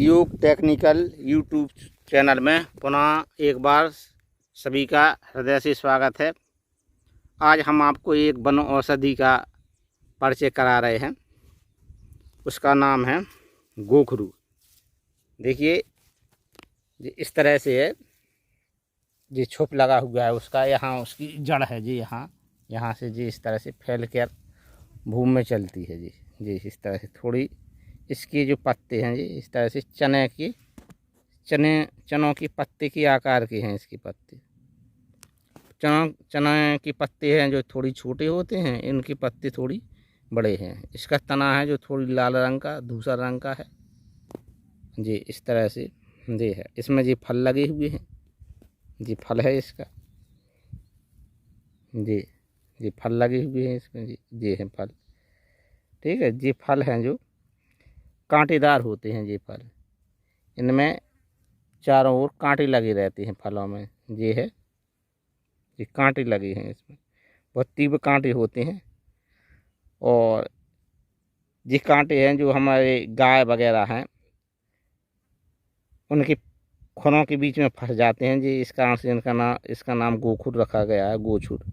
योग technical YouTube channel में पुनः एक बार सभी का हृदय से स्वागत है। आज हम आपको एक वन औषधि का परिचय करा रहे हैं। उसका नाम है गोखरू। देखिए इस तरह से है, ये छुप लगा हुआ है उसका, यहाँ उसकी जड़ है जी, यहाँ से जी इस तरह से फैल कर भूमि में चलती है जी इस तरह से। थोड़ी इसके जो पत्ते हैं जी इस तरह से चनों की पत्ते के आकार के हैं। इसके पत्ते चना के पत्ते हैं जो थोड़ी छोटे होते हैं, इनके पत्ते थोड़ी बड़े हैं। इसका तना है जो थोड़ी लाल रंग का, धूसर रंग का है जी। इस तरह से ये है, इसमें जी फल लगे हुए हैं जी, फल है इसका जी फल लगे हुए हैं इसमें जी, ये है फल। ठीक है जी, फल हैं जो कांटेदार होते हैं ये फल। इनमें चारों ओर कांटे लगे रहते हैं फलों में। ये है, ये कांटे लगे हैं इसमें, बहुत तीव्र कांटे होते हैं। और ये कांटे हैं जो हमारे गाय वगैरह हैं उनके खुरों के बीच में फंस जाते हैं जी। इस कारण से इसका नाम गोखुर रखा गया है, गोछुर।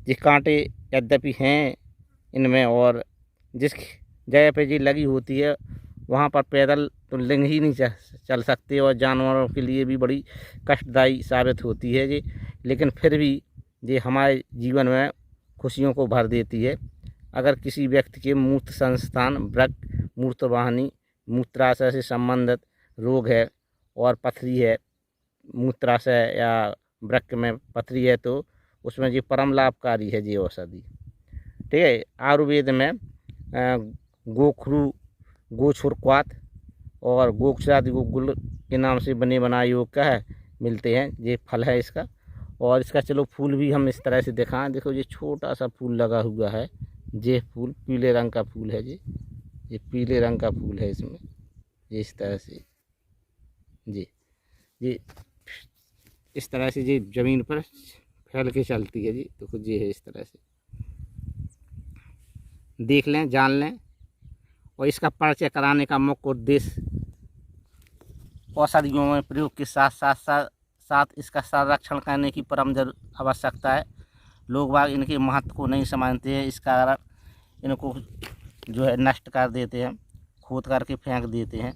ये कांटे यद्यपि हैं इनमें, और जिस जगह पे जी लगी होती है वहाँ पर पैदल तो लिंग ही नहीं चल सकते, और जानवरों के लिए भी बड़ी कष्टदायी साबित होती है जी। लेकिन फिर भी ये हमारे जीवन में खुशियों को भर देती है। अगर किसी व्यक्ति के मूत्र संस्थान, वृक्क, मूत्रवाहिनी, मूत्राशय से संबंधित रोग है और पथरी है, मूत्राशय या वृक्क में पथरी है, तो उसमें ये परम लाभकारी है ये औषधि। ठीक है, आयुर्वेद में गोखरू, गोछुरक्वाथ और गोक्षादि गुल के नाम से बने बनाए योग का है मिलते हैं। ये फल है इसका, और इसका चलो फूल भी हम इस तरह से दिखाएं। देखो ये छोटा सा फूल लगा हुआ है, ये फूल पीले रंग का फूल है जी, ये पीले रंग का फूल है इसमें, ये इस तरह से जी, ये इस तरह से ये ज़मीन पर फैल के चलती है जी। तो खुद ये है इस तरह से, देख लें, जान लें। और इसका परिचय कराने का मुख्य उद्देश्य औषधियों में प्रयोग के साथ इसका संरक्षण करने की परम आवश्यकता है। लोग बाग इनके महत्व को नहीं समझते हैं, इस कारण इनको जो है नष्ट कर देते हैं, खोद करके फेंक देते हैं,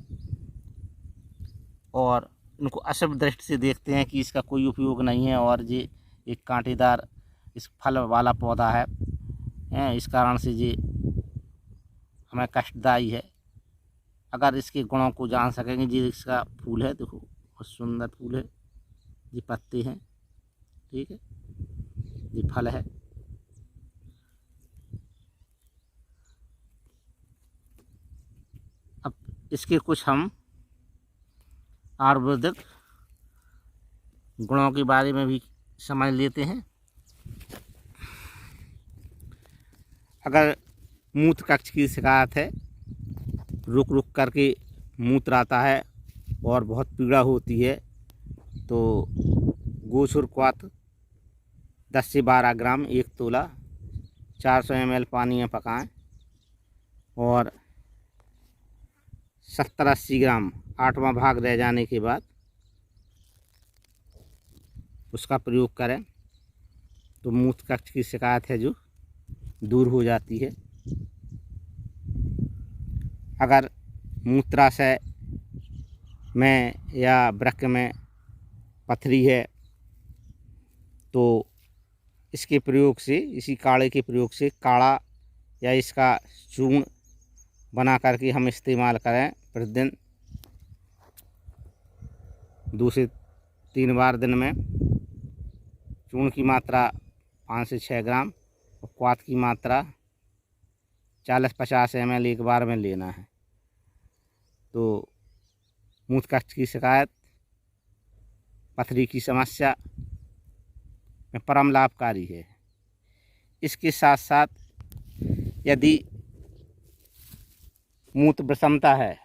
और इनको अशुभ दृष्टि से देखते हैं कि इसका कोई उपयोग नहीं है, और ये एक कांटेदार इस फल वाला पौधा है। इस कारण से ये हमें कष्टदायी है। अगर इसके गुणों को जान सकेंगे, ये इसका फूल है, देखो बहुत सुंदर फूल है, ये पत्ते हैं, ठीक है, ये फल है। अब इसके कुछ हम आयुर्वेदिक गुणों के बारे में भी समझ लेते हैं। अगर मूत्र कक्ष की शिकायत है, रुक करके मूत्र आता है और बहुत पीड़ा होती है, तो गोछुरक्वाथ 10 से 12 ग्राम 1 तोला 400 ml पानी में पकाएं, और 70-80 ग्राम 8वां भाग रह जाने के बाद उसका प्रयोग करें, तो मूत्र कक्ष की शिकायत है जो दूर हो जाती है। अगर मूत्राशय में या वृक्क में पथरी है, तो इसके प्रयोग से, इसी काढ़े के प्रयोग से, काढ़ा या इसका चूर्ण बना करके हम इस्तेमाल करें प्रतिदिन 2 से 3 बार दिन में। चूर्ण की मात्रा 5 से 6 ग्राम और क्वाथ की मात्रा 40-50 ml एक बार में लेना है। तो मूत्र कक्ष की शिकायत, पथरी की समस्या में परम लाभकारी है। इसके साथ साथ यदि मूत्र विषमता है,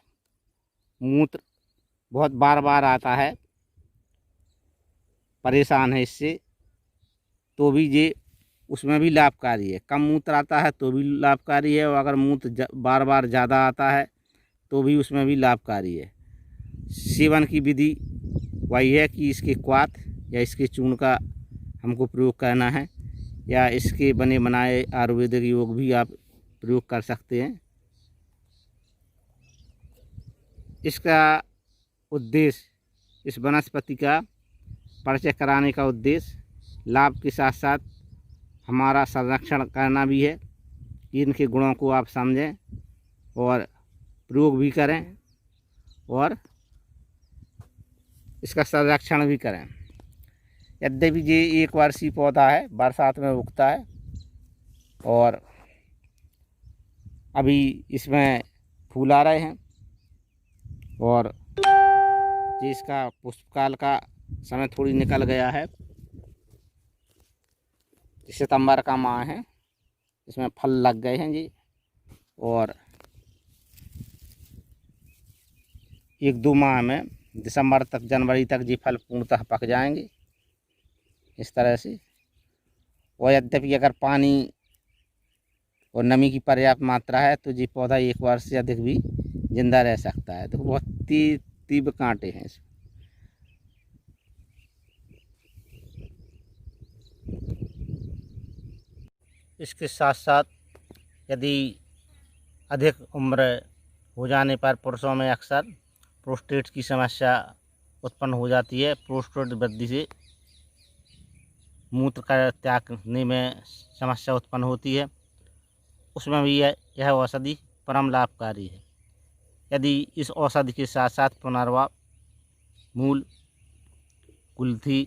मूत्र बहुत बार बार आता है, परेशान है इससे, तो भी ये उसमें भी लाभकारी है। कम मूत्र आता है तो भी लाभकारी है, और अगर मूत्र बार बार ज़्यादा आता है तो भी उसमें भी लाभकारी है। सेवन की विधि वही है कि इसके क्वाथ या इसके चूर्ण का हमको प्रयोग करना है, या इसके बने बनाए आयुर्वेदिक योग भी आप प्रयोग कर सकते हैं। इसका उद्देश्य, इस वनस्पति का परिचय कराने का उद्देश्य लाभ के साथ साथ हमारा संरक्षण करना भी है कि इनके गुणों को आप समझें और प्रयोग भी करें और इसका संरक्षण भी करें। यद्यपि ये एक वर्षीय पौधा है, बरसात में उगता है और अभी इसमें फूल आ रहे हैं और इसका पुष्पकाल का समय थोड़ी निकल गया है। सितंबर का माह है, इसमें फल लग गए हैं जी और 1-2 माह में दिसंबर तक, जनवरी तक जी फल पूर्णतः पक जाएंगे इस तरह से। और यद्यपि अगर पानी और नमी की पर्याप्त मात्रा है तो जी पौधा 1 वर्ष से अधिक भी जिंदा रह सकता है। तो बहुत तीव्र कांटे हैं इसमें। इसके साथ साथ यदि अधिक उम्र हो जाने पर पुरुषों में अक्सर प्रोस्टेट की समस्या उत्पन्न हो जाती है। प्रोस्टेट वृद्धि से मूत्र का त्यागने में समस्या उत्पन्न होती है, उसमें भी यह औषधि परम लाभकारी है। यदि इस औषधि के साथ साथ पुनर्वा, मूल, कुल्थी,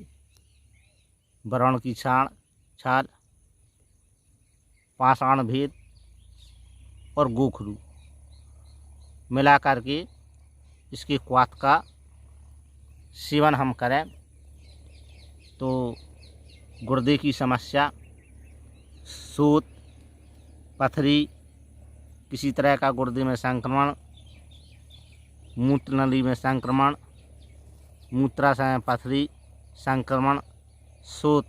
वरुण की छाल, पाषाण भेद और गोखरू मिला करके इसके क्वाथ का सेवन हम करें तो गुर्दे की समस्या, शोथ, पथरी, किसी तरह का गुर्दे में संक्रमण, मूत्र नली में संक्रमण, मूत्राशय में पथरी, संक्रमण, शोथ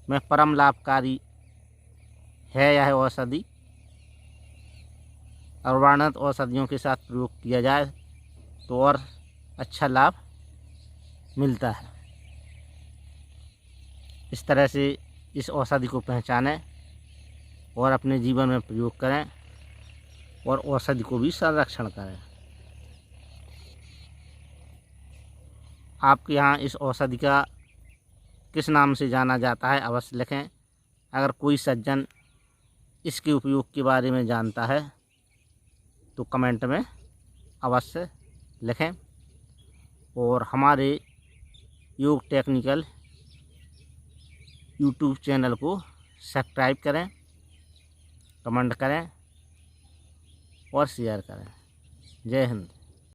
में परम लाभकारी है यह औषधि। और वर्णित औषधियों के साथ प्रयोग किया जाए तो और अच्छा लाभ मिलता है। इस तरह से इस औषधि को पहचानें और अपने जीवन में प्रयोग करें और औषधि को भी संरक्षण करें। आपके यहाँ इस औषधि का किस नाम से जाना जाता है अवश्य लिखें। अगर कोई सज्जन इसके उपयोग के बारे में जानता है तो कमेंट में अवश्य लिखें और हमारे योग टेक्निकल यूट्यूब चैनल को सब्सक्राइब करें, कमेंट करें और शेयर करें। जय हिंद।